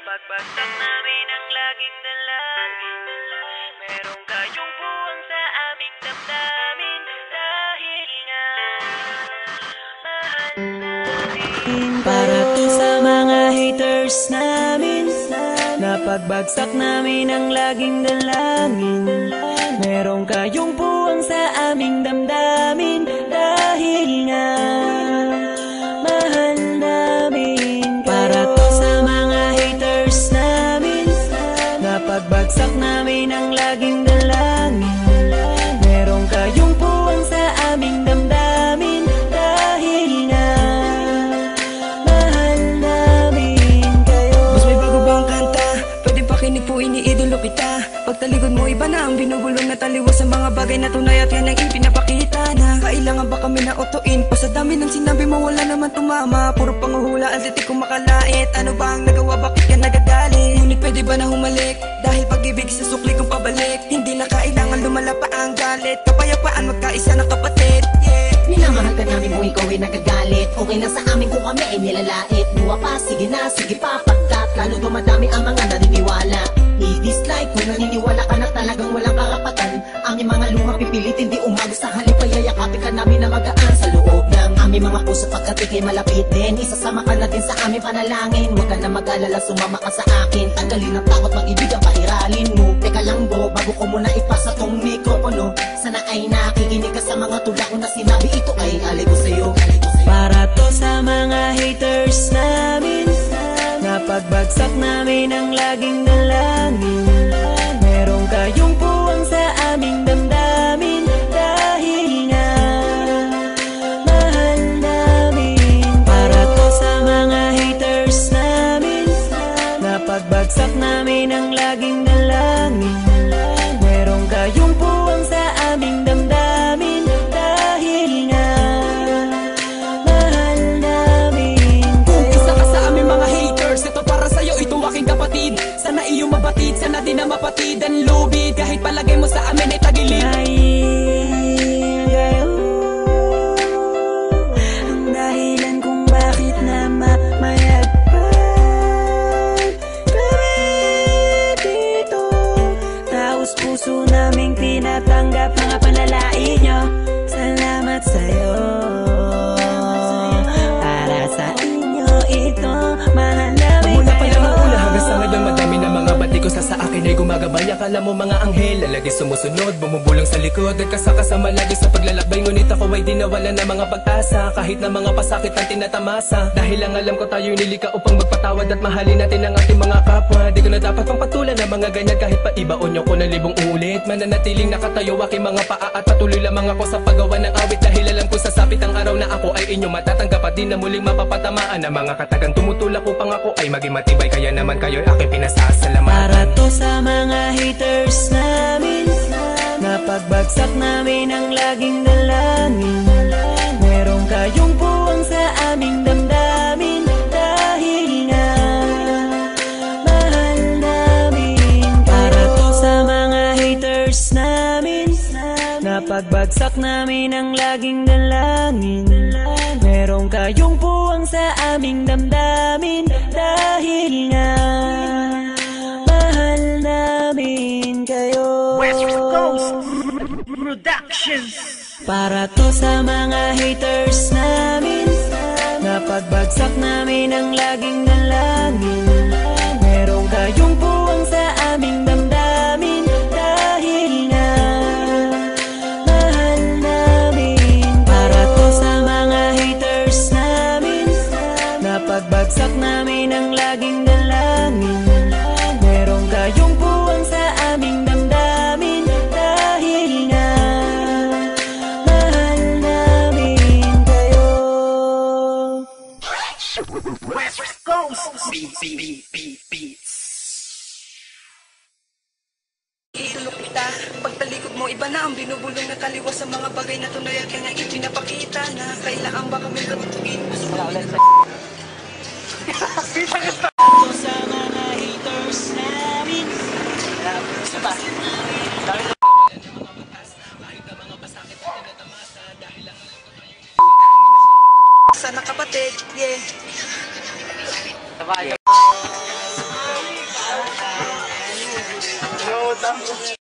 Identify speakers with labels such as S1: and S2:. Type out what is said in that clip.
S1: Napagbagsak namin ang laging dalangin. Merong kayong buwang sa aming damdamin. Dahil nga mahal namin. Para to sa mga haters namin. Napagbagsak namin ang laging dalangin. Merong kayong buwang sa aming damdamin. Dahil nga mahal namin. Para to sa mga haters namin. Napagbagsak namin ang laging dalangin. Merong kayong buwang sa aming damdamin. Dahil nga mahal namin kayo.
S2: Mas may bago bang kanta? Pwede pakinig po, iniidolo kita. Pagtalikod mo iba na ang binubulong na taliwas sa mga bagay na tunay at yan ang ipinapakita na kailangan ba kami na otoin? Pa sa dami ng sinabi mo wala naman tumama. Puro panguhula ang titik kong makalait. Ano ba ang nagawa, bakit ka nagagalit? Ngunit pwede ba na humalik? Dahil pag-ibig sa sukli kong pabalik. Hindi na kailangan lumala pa ang galit. Kapayapaan magkaisa ng kapatid, yeah.
S3: Minamahal ka namin kung ikaw ay nagagalit. Okay lang sa amin kung kami ay nilalait. Buwa pa, sige na, sige pa, pagkat lalo dumadami ang mga naniniwala. I-dislike kung naniniwala ka na talagang walang karapatan. Aming mga luha pipilitin di umago sa halip ay yayakapin ka namin na magaan sa loob ng aming mga puso pagkat ikay malapit din. Isasama ka na din sa aming panalangin. Huwag ka na mag-alala, sumama ka sa akin. Tanggalin ang takot, mag-ibig ang pairalin mo. Teka lang bro, bago ko muna ipasa tong mikropono. Sana ay nakikinig ka sa mga tula ko na sinabi. Ito ay alay ko sa'yo.
S1: Para to sa mga haters namin. Napagbagsak namin ang laging dalangin. Merong kayong puwang sa aming damdamin. Dahil nga mahal namin. Para to sa mga haters namin. Napagbagsak namin ang laging dalangin. Merong kayong puwang sa aming damdamin. Dahil nga mahal namin kayo.
S2: Isa ka sa aming mga haters. Ito para sa'yo, ito aking kapatid. Sana iyong mabatid, sana din na mapatid ang lubid. Kahit palagay mo sa amin ay tagilid.
S1: Dahil kayo ang dahilan kung bakit na mamayagpag kami dito. Taos puso naming tinatanggap mga panalait nyo. Salamat sa'yo. Para sa inyo ito, mahal namin
S2: Mula pa lang
S1: kayo.
S2: ang una hanggang sa ngayon, madami na mga bati ko sa akin ay gumagabay. Akala mo mga anghel, lagi sumusunod, bumubulong sa likod. Nagkasakasama lagi sa paglalakbay, ngunit ako ay di nawala na mga pag-asa. Kahit na mga pasakit ang tinatamasa. Dahil lang alam ko tayo'y nilika upang magpatawad at mahalin natin ang ating mga kapwa. Di ko na dapat pang patulan ng mga ganyan kahit pa ibaon nyo ko na libong ulit. Mananatiling nakatayo aking mga paa at patuloy lamang ako sa paggawa ng awit. Dahil alam ko sasapit ang araw na ako ay inyo matatanggap at di na muling mapapatamaan ng mga katagang tumutulak upang ako ay maging matibay. Kaya naman kayo'y aking pinasasalamatan.
S1: Para to sa mga haters namin. Napagbagsak namin ang laging dalangin. Merong kayong puwang sa aming damdamin. Dahil nga mahal namin. Para to sa mga haters namin. Napagbagsak namin ang laging dalangin. Merong kayong puwang sa aming damdamin. Dahil nga mahal namin kayo.
S4: West Coast Productions.
S1: Para to sa mga haters namin. Napagbagsak namin ang laging dalangin. Merong kayong puwang sa aming damdamin. Dahil nga mahal namin. Para to sa mga haters namin. Napagbagsak namin ang laging dalangin. Merong kayong puwang sa aming damdamin. Dahil nga mahal namin kayo.
S4: West Coast Beats.
S2: Idolo kita, pagtalikod mo iba na ang binubulong na taliwas sa mga bagay na tunay at yan ang ipinapakita na kailangan ba kami karutugin.
S1: To sa mga haters namin.
S2: Sana kapatid, yeah.
S5: lang.